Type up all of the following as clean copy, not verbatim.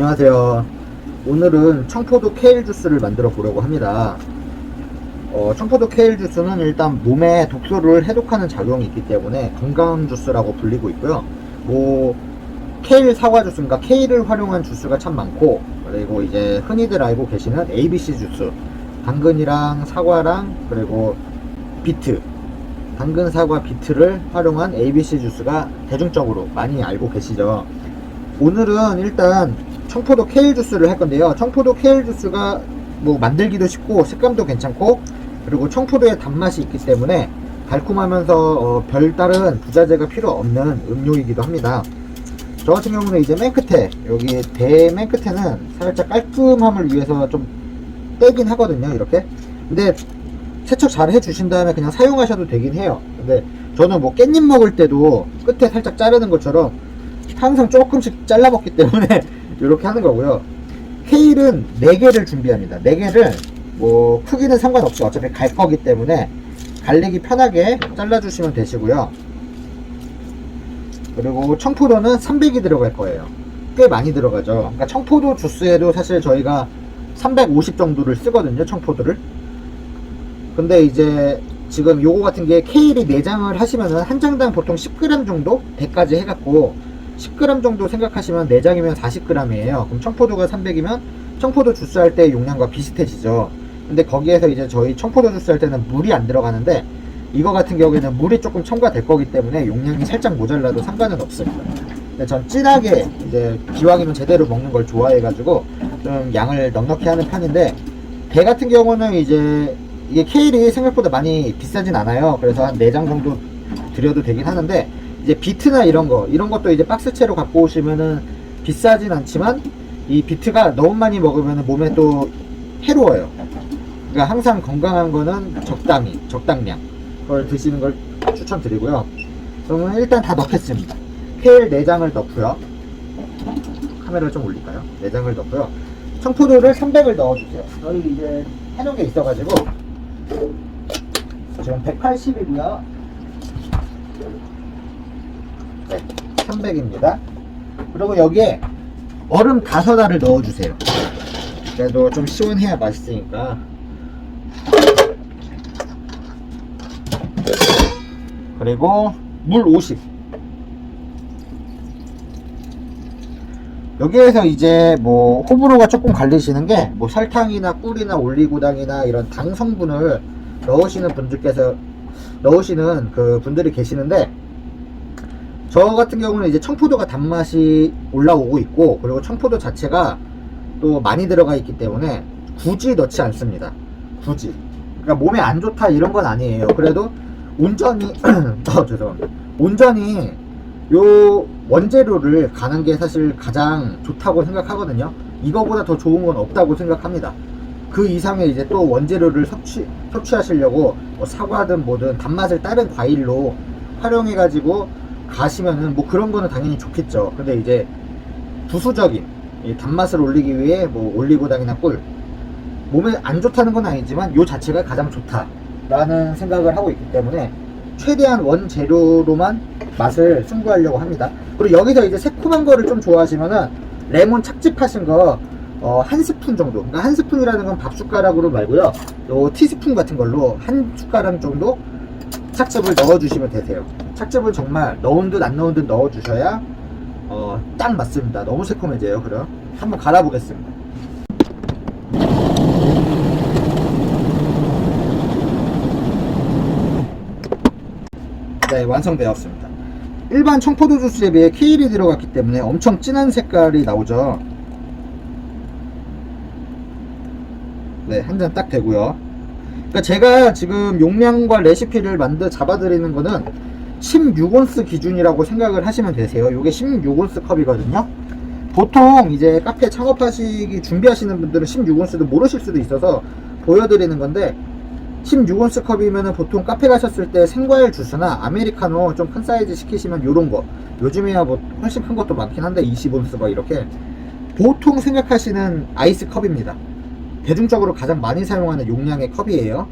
안녕하세요. 오늘은 청포도 케일 주스를 만들어 보려고 합니다. 청포도 케일 주스는 일단 몸에 독소를 해독하는 작용이 있기 때문에 건강 주스라고 불리고 있고요. 케일 사과 주스인가 케일을 활용한 주스가 참 많고, 그리고 이제 흔히들 알고 계시는 ABC 주스, 당근이랑 사과랑 그리고 비트, 당근, 사과, 비트를 활용한 ABC 주스가 대중적으로 많이 알고 계시죠. 오늘은 일단 청포도 케일 주스를 할 건데요. 청포도 케일 주스가 만들기도 쉽고 색감도 괜찮고, 그리고 청포도의 단맛이 있기 때문에 달콤하면서 별다른 부자재가 필요 없는 음료이기도 합니다. 저 같은 경우는 이제 맨 끝에, 여기 대 맨 끝에는 살짝 깔끔함을 위해서 좀 떼긴 하거든요, 이렇게. 근데 세척 잘 해주신 다음에 그냥 사용하셔도 되긴 해요. 근데 저는 깻잎 먹을 때도 끝에 살짝 자르는 것처럼 항상 조금씩 잘라 먹기 때문에 이렇게 하는 거고요. 케일은 4개를 준비합니다. 4개를 크기는 상관없이 어차피 갈 거기 때문에 갈리기 편하게 잘라주시면 되시고요. 그리고 청포도는 300이 들어갈 거예요. 꽤 많이 들어가죠. 그러니까 청포도 주스에도 사실 저희가 350 정도를 쓰거든요, 청포도를. 근데 이제 지금 요거 같은 게 케일이 4장을 하시면은 한 장당 보통 10g 정도 대까지 해갖고 10g 정도 생각하시면 4장이면 40g이에요. 그럼 청포도가 300이면 청포도 주스 할 때 용량과 비슷해지죠. 근데 거기에서 이제 저희 청포도 주스 할 때는 물이 안 들어가는데, 이거 같은 경우에는 물이 조금 첨가될 거기 때문에 용량이 살짝 모자라도 상관은 없습니다. 근데 전 진하게 이제 기왕이면 제대로 먹는 걸 좋아해가지고 좀 양을 넉넉히 하는 편인데, 배 같은 경우는 이제 이게 케일이 생각보다 많이 비싸진 않아요. 그래서 한 4장 정도 드려도 되긴 하는데, 이제 비트나 이런 것도 이제 박스채로 갖고 오시면은 비싸진 않지만, 이 비트가 너무 많이 먹으면 몸에 또 해로워요. 그러니까 항상 건강한 거는 적당량 그걸 드시는 걸 추천드리고요. 그러면 일단 다 넣겠습니다. 케일 4장을 넣고요. 카메라를 좀 올릴까요? 4장을 넣고요. 청포도를 300을 넣어주세요. 저희 이제 해놓은 게 있어가지고 지금 180이고요. 네, 300입니다. 그리고 여기에 얼음 5알을 넣어주세요. 그래도 좀 시원해야 맛있으니까. 그리고 물 50. 여기에서 이제 호불호가 조금 갈리시는 게 설탕이나 꿀이나 올리고당이나 이런 당 성분을 넣으시는 분들이 계시는데, 저 같은 경우는 이제 청포도가 단맛이 올라오고 있고, 그리고 청포도 자체가 또 많이 들어가 있기 때문에 굳이 넣지 않습니다. 굳이. 그러니까 몸에 안 좋다 이런 건 아니에요. 그래도 온전히 죄송합니다. 온전히 요 원재료를 가는 게 사실 가장 좋다고 생각하거든요. 이거보다 더 좋은 건 없다고 생각합니다. 그 이상의 이제 또 원재료를 섭취하시려고 사과든 뭐든 단맛을 다른 과일로 활용해 가지고 가시면은 그런 거는 당연히 좋겠죠. 근데 이제 부수적인 이 단맛을 올리기 위해 올리고당이나 꿀, 몸에 안 좋다는 건 아니지만 요 자체가 가장 좋다라는 생각을 하고 있기 때문에 최대한 원재료로만 맛을 승부하려고 합니다. 그리고 여기서 이제 새콤한 거를 좀 좋아하시면은 레몬 착즙하신 거 한 스푼 정도, 그러니까 한 스푼이라는 건 밥 숟가락으로 말고요, 요 티스푼 같은 걸로 한 숟가락 정도 착즙을 넣어주시면 되세요. 착즙을 정말 넣은 듯 안 넣은 듯 넣어주셔야 딱 맞습니다. 너무 새콤해져요. 그럼 한번 갈아보겠습니다. 네, 완성되었습니다. 일반 청포도 주스에 비해 케일이 들어갔기 때문에 엄청 진한 색깔이 나오죠. 네, 한 잔 딱 되고요. 그러니까 제가 지금 용량과 레시피를 잡아드리는 거는 16온스 기준이라고 생각을 하시면 되세요. 이게 16온스 컵이거든요. 보통 이제 카페 창업하시기 준비하시는 분들은 16온스도 모르실 수도 있어서 보여드리는 건데, 16온스 컵이면은 보통 카페 가셨을 때 생과일 주스나 아메리카노 좀 큰 사이즈 시키시면 요런 거, 요즘에야 훨씬 큰 것도 많긴 한데 20온스 이렇게 보통 생각하시는 아이스 컵입니다. 대중적으로 가장 많이 사용하는 용량의 컵이에요.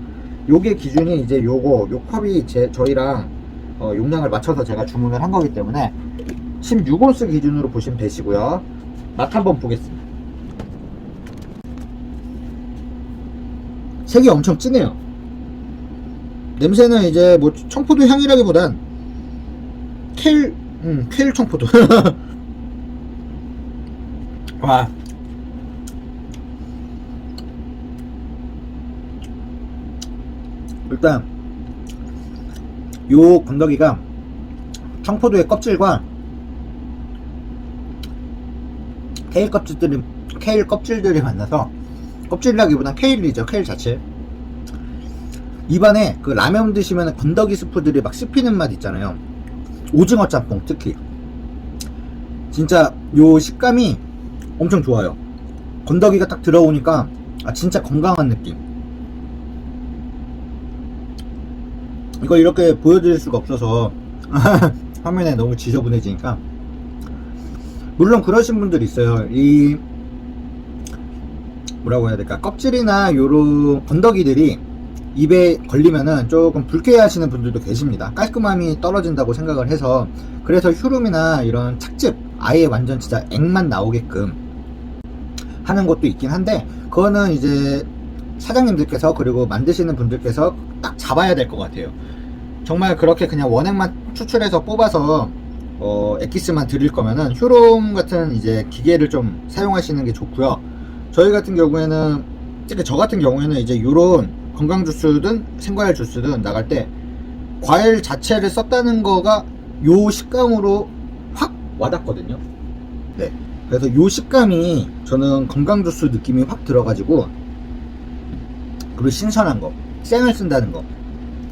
요게 기준이 이제 요 컵이 저희랑 용량을 맞춰서 제가 주문을 한 거기 때문에 16온스 기준으로 보시면 되시고요. 맛 한번 보겠습니다. 색이 엄청 진해요. 냄새는 이제 뭐 청포도 향이라기보단 케일 청포도. 와. 일단 요 건더기가 청포도의 껍질과 케일 껍질들이 만나서, 껍질이라기보단 케일이죠. 케일 자체. 입안에 그 라면 드시면 건더기 스프들이 막 씹히는 맛 있잖아요. 오징어 짬뽕 특히 진짜 요 식감이 엄청 좋아요. 건더기가 딱 들어오니까 진짜 건강한 느낌. 이거 이렇게 보여드릴 수가 없어서 화면에 너무 지저분해지니까. 물론 그러신 분들이 있어요. 이 뭐라고 해야 될까, 껍질이나 요런 건더기들이 입에 걸리면은 조금 불쾌해 하시는 분들도 계십니다. 깔끔함이 떨어진다고 생각을 해서. 그래서 휴름이나 이런 착즙, 아예 완전 진짜 액만 나오게끔 하는 것도 있긴 한데, 그거는 이제 사장님들께서 그리고 만드시는 분들께서 딱 잡아야 될 것 같아요. 정말 그렇게 그냥 원액만 추출해서 뽑아서 엑기스만 드릴 거면은 휴롬 같은 이제 기계를 좀 사용하시는 게 좋고요. 저희 같은 경우에는, 특히 저 같은 경우에는 이제 요런 건강 주스든 생과일 주스든 나갈 때 과일 자체를 썼다는 거가 요 식감으로 확 와닿거든요. 네. 그래서 요 식감이 저는 건강 주스 느낌이 확 들어가지고, 그리고 신선한 거, 생을 쓴다는 거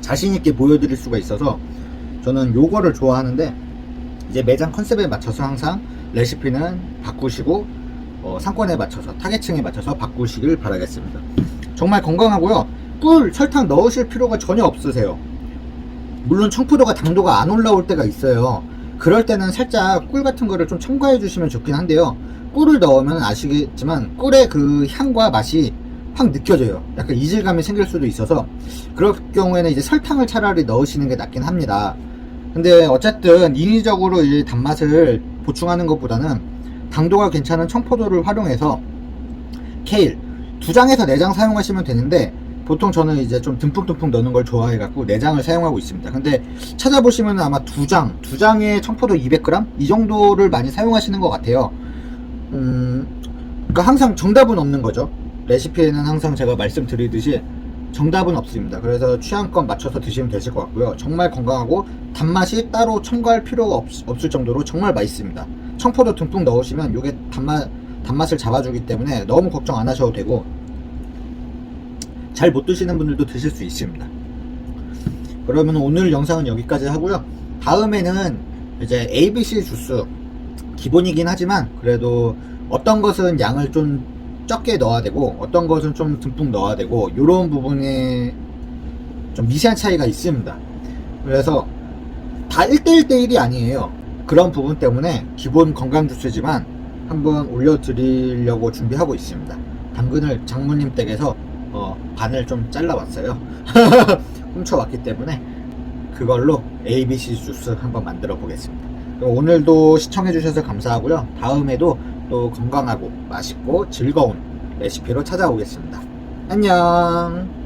자신있게 보여드릴 수가 있어서 저는 요거를 좋아하는데, 이제 매장 컨셉에 맞춰서 항상 레시피는 바꾸시고 상권에 맞춰서, 타겟층에 맞춰서 바꾸시길 바라겠습니다. 정말 건강하고요. 꿀, 설탕 넣으실 필요가 전혀 없으세요. 물론 청포도가 당도가 안 올라올 때가 있어요. 그럴 때는 살짝 꿀 같은 거를 좀 첨가해 주시면 좋긴 한데요. 꿀을 넣으면 아시겠지만 꿀의 그 향과 맛이 확 느껴져요. 약간 이질감이 생길 수도 있어서, 그럴 경우에는 이제 설탕을 차라리 넣으시는 게 낫긴 합니다. 근데 어쨌든 인위적으로 이 단맛을 보충하는 것보다는 당도가 괜찮은 청포도를 활용해서 케일 2장에서 4장 사용하시면 되는데, 보통 저는 이제 좀 듬뿍듬뿍 넣는 걸 좋아해 갖고 4장을 사용하고 있습니다. 근데 찾아보시면 아마 2장에 청포도 200g 이 정도를 많이 사용하시는 것 같아요. 그러니까 항상 정답은 없는 거죠. 레시피에는 항상 제가 말씀드리듯이 정답은 없습니다. 그래서 취향껏 맞춰서 드시면 되실 것 같고요. 정말 건강하고 단맛이 따로 첨가할 필요가 없을 정도로 정말 맛있습니다. 청포도 듬뿍 넣으시면 이게 단맛을 잡아주기 때문에 너무 걱정 안 하셔도 되고, 잘 못 드시는 분들도 드실 수 있습니다. 그러면 오늘 영상은 여기까지 하고요. 다음에는 이제 ABC 주스, 기본이긴 하지만 그래도 어떤 것은 양을 좀 적게 넣어야 되고 어떤 것은 좀 듬뿍 넣어야 되고, 이런 부분에 좀 미세한 차이가 있습니다. 그래서 다 1대1대1이 아니에요. 그런 부분 때문에 기본 건강 주스지만 한번 올려드리려고 준비하고 있습니다. 당근을 장모님 댁에서 반을 좀 잘라왔어요. 훔쳐왔기 때문에 그걸로 ABC 주스 한번 만들어 보겠습니다. 오늘도 시청해 주셔서 감사하고요. 다음에도 또 건강하고 맛있고 즐거운 레시피로 찾아오겠습니다. 안녕.